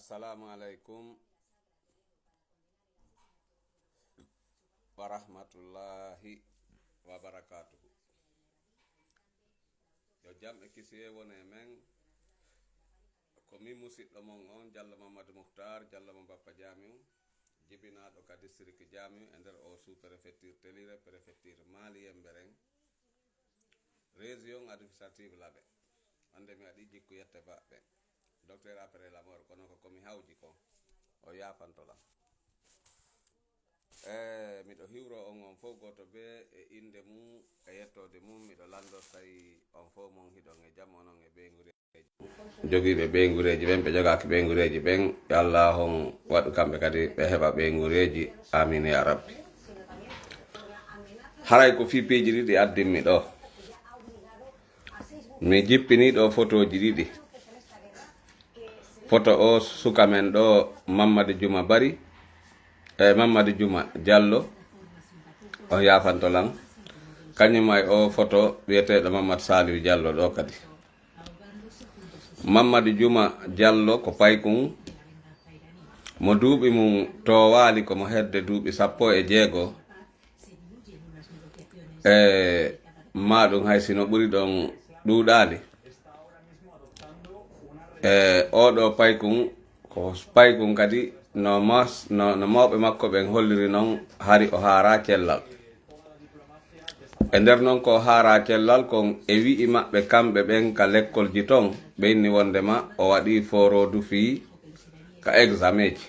Assalamu alaikum wa rahmatullahi wa barakatuhu. Yo jamɓe kisiye woni e men ko min musidɗo mon on Diallo Mamadou Mouhtar Diallo mo Bappa Jamiu jibinaɗo ka district Jamiu e nder o sous préfecture Télire préfecture Mali Yemberen région administrative Laɓe. Hande mi waɗi jikku yette baɓɓe docteur après la mort kono ko komi hawji ko o yafantolam. Miɗo hiwro on fof goto be e inde mum e yettode mum. Miɗo lando tawi on fof mon hiɗon e jaam onon e ɓeygureji jogiiɓe ɓeygureji ɓen ɓe jogaki ɓeygureji ɓen yo Allah on waɗu kamɓe kadi ɓe heɓa ɓeygureji amin ya rabbi. Haray ko fippiji ɗiɗi addinmi ɗo. Mi jippini ɗo photoji ɗiɗi. Photo o suka men ɗo Mamadou Juma Bari Mamadou Juma Diallo on yafantolam. Kañum ay o photo wiyeteɗo Mamadou Saliou Diallo ɗo kadi. Mamadou Juma Diallo ko paykun mo duuɓi mum to waali komo hedde duuɓi 16 maɗum hay sino ɓuri ɗon ɗuuɗali. Oɗo paykun ko paykun kadi no mawɓe makko ɓen holliri noon hari o haara cellal. E nder noon ko haara cellal kon e wi'i maɓɓe kamɓe ɓen ka l'école ji ton ɓe inni wondema o waɗi forodu fi ka examen ji.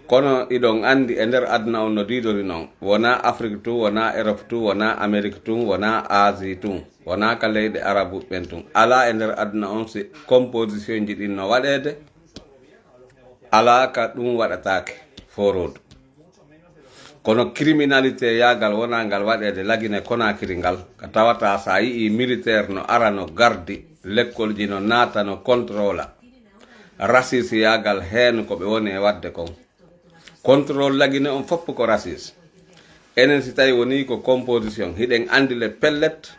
Kono iɗon andi e nder aduna on no didori noon wona Afrique tun wona Europe tun wona Amérique tun wona Asie tun wona ka leyɗe arabu ɓen tun ala e nder aduna on si composition ji ɗin no waɗede ala ka ɗum waɗatake forodu. Kono criminalité yagal wona ngal waɗede lagine Conakry ngal ka tawata sa yii militaire no ara no gardi l'école ji no naata no contrôla racisme yagal hen ko ɓe woni e wadde kon. Contrôle lagine on fopp ko racisme. Enen si tawi woni ko composition hiɗen andi le pellet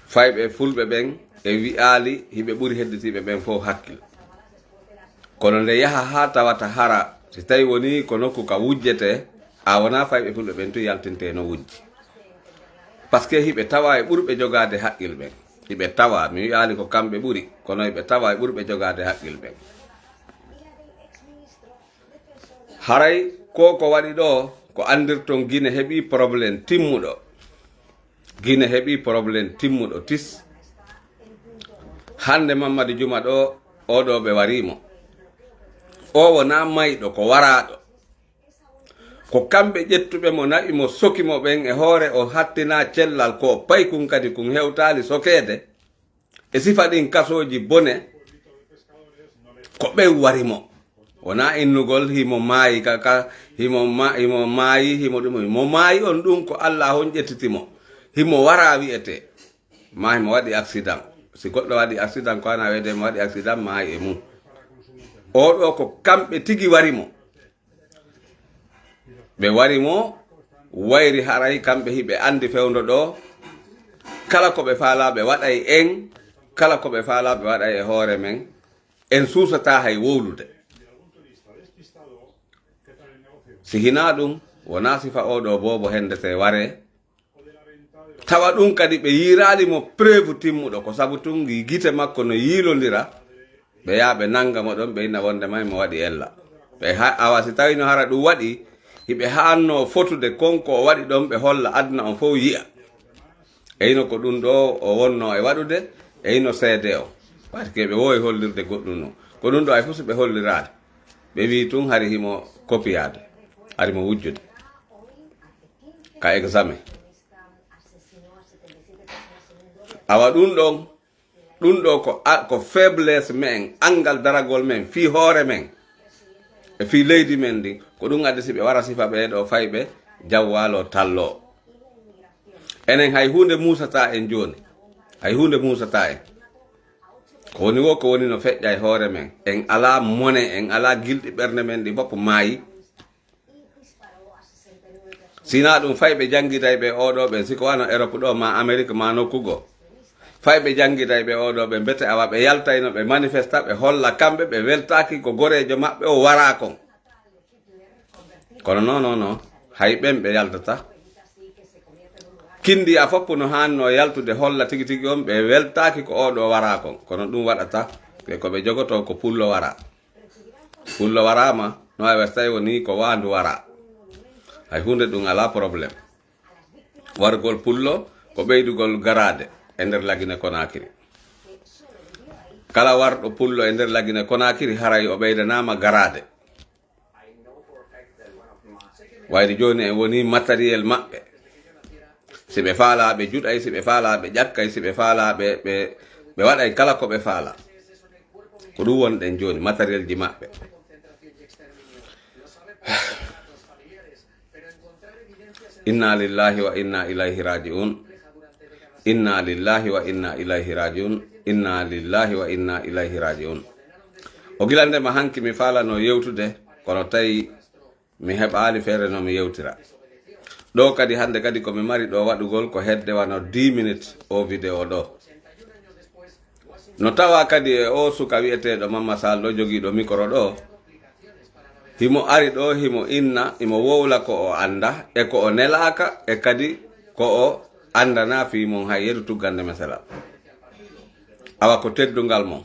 fayɓe fulɓe ɓen e wi'ali hiɓe ɓuri hedditiɓe ɓen fof hakkil. Kono nde yaha ha tawata hara si tawi woni ko nokku ka wujjete a wona fayɓe fulɓe ɓen tu yaltinte no wujji par ce que hiɓe tawa e ɓurɓe jogade haqqil ɓen. Hiɓe tawa mi wi'ali ko kamɓe ɓuri kono hiɓe tawa e ɓurɓe jogade haqqil ɓen. Haray ko waɗi ɗo ko andirton Guinée heɓi probléme timmuɗo. Guinée heɓi probléme timmuɗo tis. Hande Mamadou Juma ɗo oɗo ɓe warimo o wona mayɗo ko waraɗo ko kamɓe ƴettuɓe mo naɓi mo sokimo ɓen e hoore o hattina cellal ko paykun kadi kun hewtali sokede e sifa ɗin kasoji bone ko ɓen warimo. Wona innugol himo maayi kaka himo maayi himo ɗum mo maayi on ɗum ko Allah hon ƴettitimo himo wara wi'ete ma himo waɗi accident. Si goɗɗo waɗi accident ko ana wede mo waɗi accident maayi e mum. Oɗo ko kamɓe tigi warimo. Ɓe warimo wayri haray kamɓe hiɓe andi fewndo ɗo kala ko ɓe faala ɓe waɗay en kala ko ɓe faala ɓe waɗay e hoore men en suusata hay wowlude. Si hina ɗum wona sifa oɗo bobo hendete ware tawa ɗum kadi ɓe yirali mo preuve timmuɗo ko sabu tun gite makko no yilodira ɓe yaa ɓe nanga mo ɗon ɓe inna wonde may mo waɗi ella ɓe awa si tawi no hara ɗum waɗi hiɓe hanno fotude konko o waɗi ɗon ɓe holla aduna on fof yi'a eyno ko ɗum ɗo o wonno e waɗude eyno seede o par ce que ɓe wowi hollirde goɗɗum no ko ɗum ɗo ay fof so ɓe hollirade ɓe wi tun hari himo copiyade hari mo wujjude ka examen. Awa ɗum ɗo ko faiblesse men angal daragol men fi hoore men e fi leydi men ɗin ko ɗum addi si ɓe wara sifa ɓeɗo fayɓe jawwalo tallo. Enen hay hunde musata en joni hay hunde musata en ko woni wo ko woni no feƴƴa e hoore men en ala mone en ala gilɗi ɓernde men ɗi fopp maayi. Sina ɗum fayɓe jangguitay ɓe oɗo ɓen siko wano Europe ɗo ma Amérique ma nokkugo fay ɓe jangitay ɓe oɗo ɓe mbete awa ɓe yaltayno ɓe manifesta ɓe holla kamɓe ɓe weltaki ko gorejo maɓɓe o wara kon kono non hay ɓen ɓe yaltata kindi a foppu no hanno yaltude holla tigi tigi on ɓe weltaki ko oɗo wara kon kono ɗum waɗata ɓe ko ɓe jogoto ko pullo wara pullo warama no a westay woni ko wandu wara hay hunde ɗum ala probléme wargol pullo ko ɓeydugol garade e nder lagine Konakiri kala warɗo pullo e nder lagine Konakiri haray o ɓeydanama garade wayde joni en woni matériel maɓɓe si ɓe faala ɓe juɗay si ɓe faala ɓe ƴakkay si ɓe faala ɓe waɗay kala ko ɓe faala ko ɗum wonɗen joni matériel ji maɓɓe inna lillahi wa inna ilayhi raji'un inna lillahi wa inna ilayhi raji'un inna lillahi wa inna ilayhi raji'un o gilande ma hanki mi falano yewtude kono tawi mi heɓali feere no mi yewtira ɗo kadi hande kadi komi mari ɗo waɗugol ko hedde wano 10 minutes o vidéo ɗo no tawa kadi e o suka wi'eteɗo Mamma Sall ɗo jogiiɗo micro ɗo himo ari ɗo himo inna imo wowla ko o anda e ko o nelaka e kadi ko o andana fi mon hay yeru tuggande mesela awa ko teddungal mon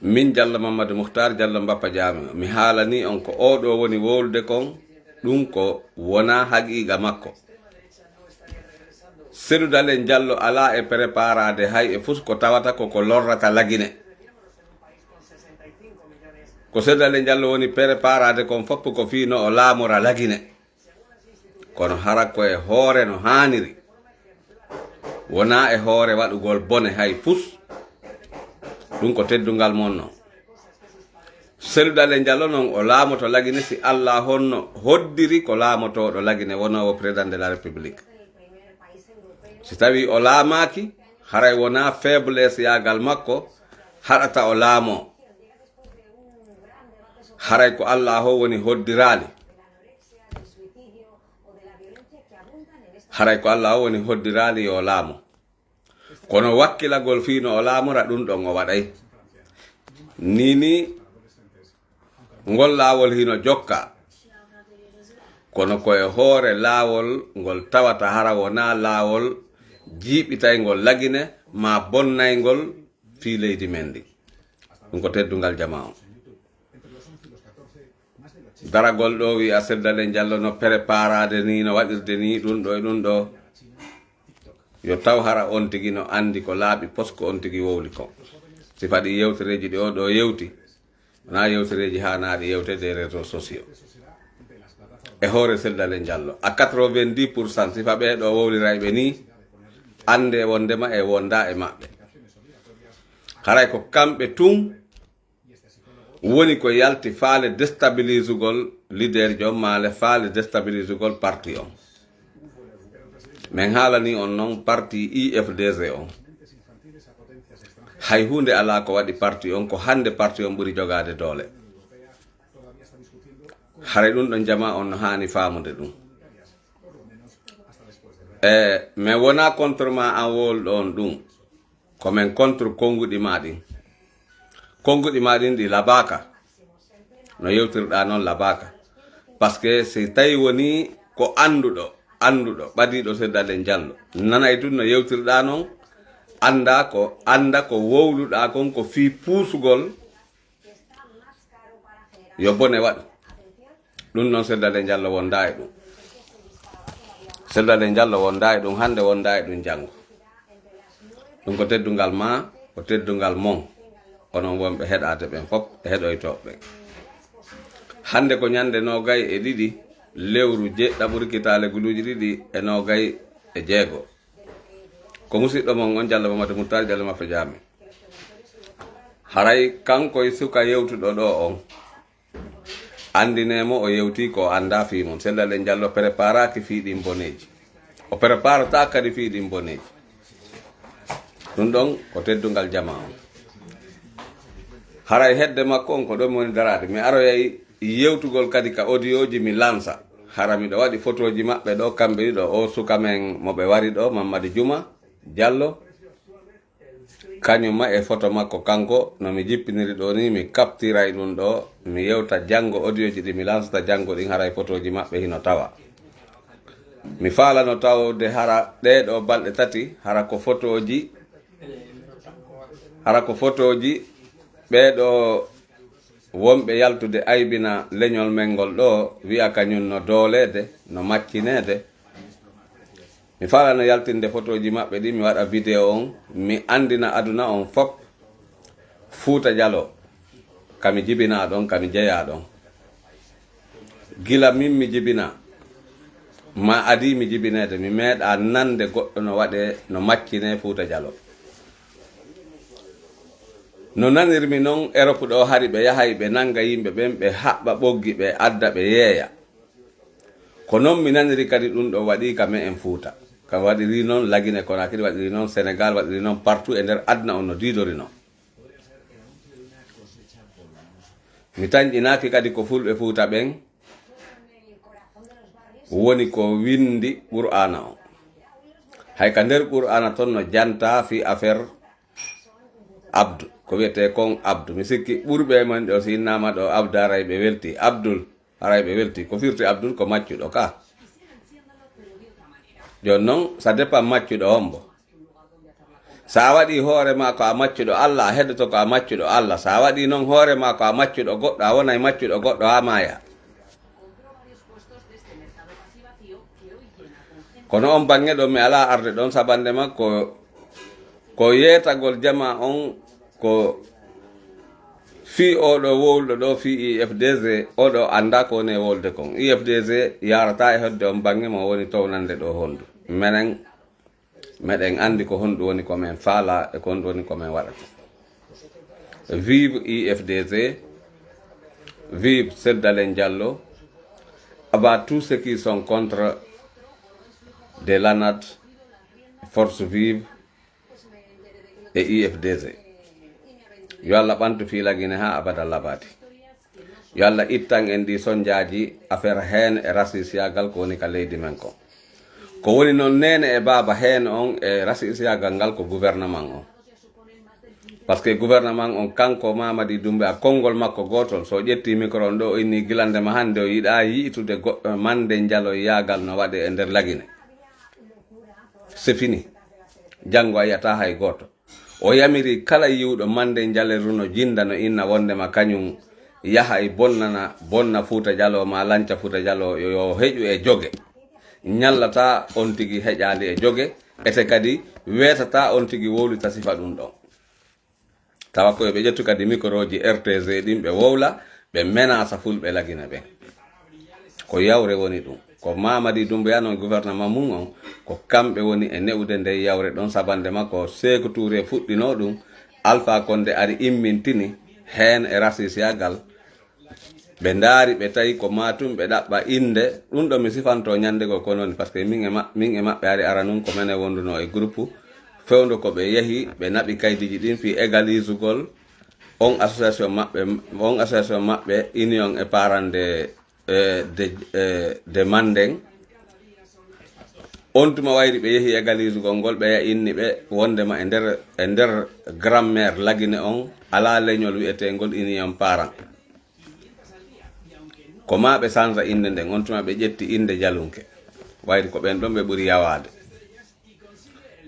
min Diallo Mamadou Mouhtar Diallo Mbappa Diame mi haalani on ko oɗo woni wowlude kon ɗum ko wona haqiqa makko Seydou Dalen Diallo ala e préparade hay e fus ko tawata ko lorrata lagine ko Seydou Dalen Diallo woni préparade kon foppu ko fino o laamora lagine kono hara ko e hoore no haniri wona e hoore waɗugol bone hay fus ɗum ko teddungal mon non Seydou Dalen Diallo non o laamoto lagine si Allah honno hoddiri ko laamotoɗo lagine wonowo président de la république si tawi o laamaki haray wona faiblesse yagal makko haɗata o laamo haray ko Allah ho woni hoddirali haray ko Allah ho woni hoddirali yo laamo kono wakkilagol fino o laamora ɗum ɗon o waɗay nini ngol laawol hino jokka kono koye hoore laawol ngol tawata hara wona laawol jiiɓitaygol lagine ma bonnaygol fi leydi men ndi ɗum ko teddungal jama on daragol ɗo wi a Seydou Dalen Diallo no préparade ni no waɗirde ni ɗum ɗo e ɗum ɗo yo taw hara on tigi no andi ko laaɓi posko on tigi wowli ko si faɗi yewtereji ɗi o ɗo yewti wona yewtereji hanaɗi yewtede e réseaux sociaux e hoore Seydou Dalen Diallo a 90% sifa ɓeɗo wowlirayɓe ni ande wondema e wonda e maɓɓe haray ko kamɓe tun woni ko yalti faale déstabilisugol leader jo maale faale déstabilisugol parti on min haalani on noon parti IFDG on hay hunde ala ko waɗi parti on ko hande parti on ɓuri jogade doole haray ɗum ɗon jama on no hani famude ɗum mais wona contre ma an wolɗo on ɗum komin contre konguɗi ma ɗin konguɗi ma ɗin ɗi labaka no yewtirɗa noon labaka par ce que si tawi woni ko anduɗo ɓadiɗo Seydou Dalen Diallo nanay tun no yewtirɗa noon anda ko wowluɗa kon ko fi puusugol yo bone waɗu ɗum noon Seydou Dalen Diallo wonda e ɗum Seydou Dalen Diallo wonda e ɗum hande wonda e ɗum janggo ɗum ko teddungal ma ko teddungal mon onon wonɓe heɗade ɓen fop e heɗoytoɓe ɓen hande ko ñande 22 lewru ɗaɓurkitale guluji ɗiɗi e 26 ko musidɗo mon on Diallo Mamadou Mouhtar Diallo Mbappa Diame haray kanko e suka yewtuɗo ɗo on andinemo o yewti ko anda fi mon Seydou Dalen Diallo préparaki fiiɗin boneji o préparata kadi fiiɗin boneji ɗum ɗon ko teddungal jama on haray hedde makko on ko ɗon woni darade mi aroyay yewtugol kadi ka audio ji mi lansa hara miɗo waɗi photo ji maɓɓe ɗo kamɓe ɗiɗo o suka men moɓe wari ɗo Mamadou Juma Diallo kañuma e photo makko kanko no mi jippiniri ɗo ni mi captiray ɗum ɗo mi yewta jango audio ji ɗi mi lansata jango ɗin haray photo ji maɓɓe hino tawa mi falano tawde hara ɗeɗo balɗe tati hara ko photoji ɓeɗo wonɓe yaltude aybina leñol men ngol ɗo wi'a kañum no doolede no maccinede mi falano yaltinde photoji maɓɓe ɗi mi waɗa vidéo on mi andina aduna on fop Fouta Jallow kami jibina ɗon kami jeeya ɗon gila min mi jibina ma adi mi jibinede mi meeɗa nande goɗɗo no waɗe no maccine Fouta Jallow no nanirmi noon Europe ɗo hari ɓe yahay ɓe nanga yimɓe ɓen ɓe haɓɓa ɓoggi ɓe adda ɓe yeeya ko noon mi naniri kadi ɗum ɗo waɗi ka me en Fouta ka waɗiri noon Lagine Conakry waɗiri noon Sénégal waɗiri noon partout e nder aduna on no didori noon mi tañƴinaki kadi ko fulɓe Fouta ɓen woni ko windi Qur'ana o hay ka nder Qur'ana ton no janta fi affaire abdu ko wiyete kon abdu mi sikki ɓurɓe men ɗo si innama ɗo abdu haray ɓe welti abdul haray ɓe welti ko firti abdul ko maccuɗo ka jon noon ça dépend maccuɗo on bo sa waɗi hoore ma ko a maccuɗo Allah a heɗoto ko a maccuɗo Allah sa waɗi noon hoore ma ko a maccuɗo goɗɗo a wonay maccuɗo goɗɗo ha maya kono on bange ɗo mi ala arde ɗon sabande makko ko yeetagol jama on ko fi oɗo wowluɗo ɗo fi IFDG oɗo anda ko woni e wolde kon IFDG yarata e hodde on bange mo woni townande ɗo hondu meɗen andi ko honɗum woni komin faala e ko honɗum woni komin waɗata vive IFDG vive Seddalen Diallo abat tous ceux qui sont contre de l'ANAT Force Vive e IFDG yo Allah ɓantu fiilagine ha abada labati yo Allah ittan en ɗi sonjaji affaire hen e rasisiyagal ko woni ka leydi men ko woni noon nene e baba hen on e rasisiyagal ngal ko gouvernement on par ce que gouvernement on kanko Mamady Doumbouya a konngol makko gotol so ƴetti micro on ɗo o inni gilandema hande o yiɗa yiitude Mande Diallow yagal no waɗe e nder Lagine c'est fini janggo a yiyata hay goto o yamiri kala yiwɗo Mande Diallow no jinda no inna wondema kañum yaha e bonna Fouta Jallow ma lanca Fouta Jallow yo heƴu e joge ñallata on tigi heƴali e joge ete kadi wetata on tigi wowlita sifa ɗum ɗon tawa koye ɓe ƴettu kadi microji RTG ɗin ɓe wowla ɓe menasa fulɓe Lagine ɓen ko yawre woni ɗum ko Mamady Doumbouya no gouvernement mum on ko kamɓe woni e ne'ude nde yawre ɗon sabande makko Sékou Touré fuɗɗino ɗum Alpha Condé ari immintini hen e rasisiyagal ɓe ndaari ɓe tawi ko matum ɓe ɗaɓɓa inde ɗum ɗo mi sifanto ñandego ko noon par ce que min e maɓɓe ari ara nun ko mene wonduno e groupe fewndo ko ɓe yehi ɓe naɓi kaydiji ɗin fi égalisugol on association maɓɓe union et parent de Mandeng on tuma wayri ɓe yehi égalisugol ngol ɓe inni ɓe wondema e nder grand-mère Lagine on ala leñol wi'etengol union parent ko ma ɓe sanza inde nden on tuma ɓe ƴetti inde Jalunke wayri ko ɓen ɗon ɓe ɓuri yawade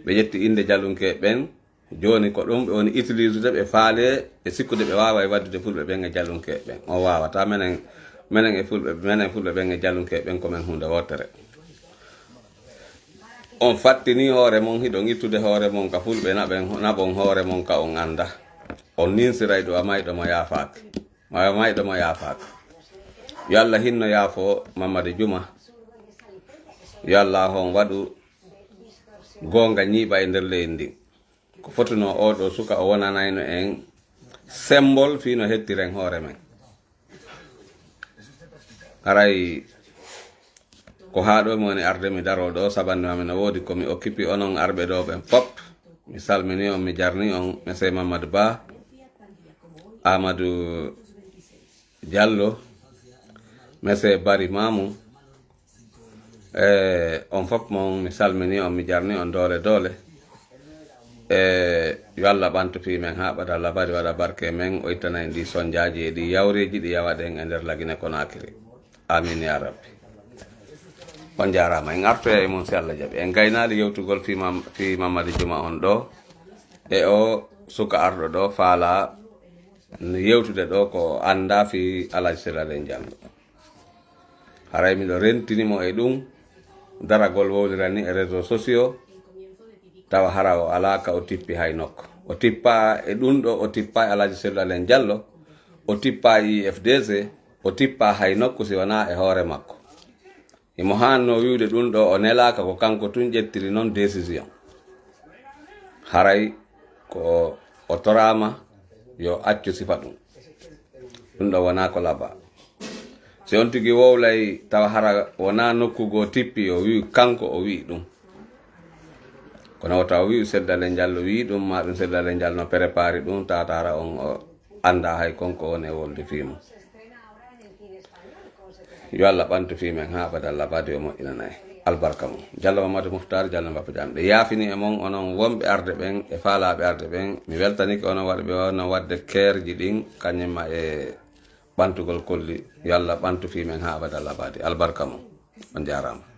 ɓe ƴetti inde Jalunke ɓen joni ko ɗum ɓe woni utilisede ɓe faale e sikkude ɓe wawa e waddude fulɓe ɓen e Jalunke ɓen o wawata menen fulɓe ɓen e Jalunke ɓen komin hunde wotere on fattini hoore mon hiɗon ittude hoore mon ka fulɓe naɓon hoore mon ka on anda on ninsiray ɗo a mayɗomo yaafaka yo Allah hinno yaafo Mamady Juma yo Allah hon waɗu gonga ñiiɓa e nder leydi ndin ko fotuno oɗo suka o wonanayno en symbole fino hettiren hoore men haray ko haɗo mi woni arde mi daro ɗo sabande mami no woodi komi occupi onon arɓe ɗo ɓen fop mi salmini on mi jarni on monsieur Mamadou Ba Amadou Diallo monsieur Bari Mamou on fop mon mi salmini on mi jarni on doole yo Allah ɓantu fi men ha ɓada labari waɗa barke men o ittana en ɗi sonjaji e ɗi yawreji ɗi yawaɗen e nder lagine Konakiri. Amin ya rabbi. On jarama en artoya e mum si Allah jaaɓi en gaynali yewtugol fi Mamadou Juma on ɗo e o suka arɗo ɗo faala yewtude ɗo ko anda fi Alaji Sellalen Diallo. Haray miɗo rentinimo e ɗum daragol wowlirani e réseaux sociaux tawa hara o alaka o tippi hay nokko o tippa e ɗum ɗo o tippa e Alaji Sellalen Diallo o tippa e IFDC o tippa hay nokku si wona e hoore makko. Imo hanno wiwde ɗum ɗo o nelaka ko kanko tun ƴettiri noon décision. Haray ko o torama yo accu sifa ɗum ɗo wona ko laba. Si on tigi wowlay tawa hara wona nokkugo tippi o wi kanko o wi ɗum kono taw wi Sellalen Diallo wi ɗum ma ɗum Sellalen Diallo no préparé ɗum tatara on o anda hay konko woni wolde fimo. Yo Allah ɓantu fimen ha ɓada labade o moƴƴinanayi albarka mum. Diallo Mamadou Mouhtar Diallo Mbappa Jamɗe yaafini e mon onon wonɓe arde ɓen e faalaɓe arde ɓen mi weltanike onon waɗɓe ono wadde keerji ɗin kañumma e ɓantugol kolli. Yo Allah ɓantu fimen ha ɓada labade albarka mum. On jarama.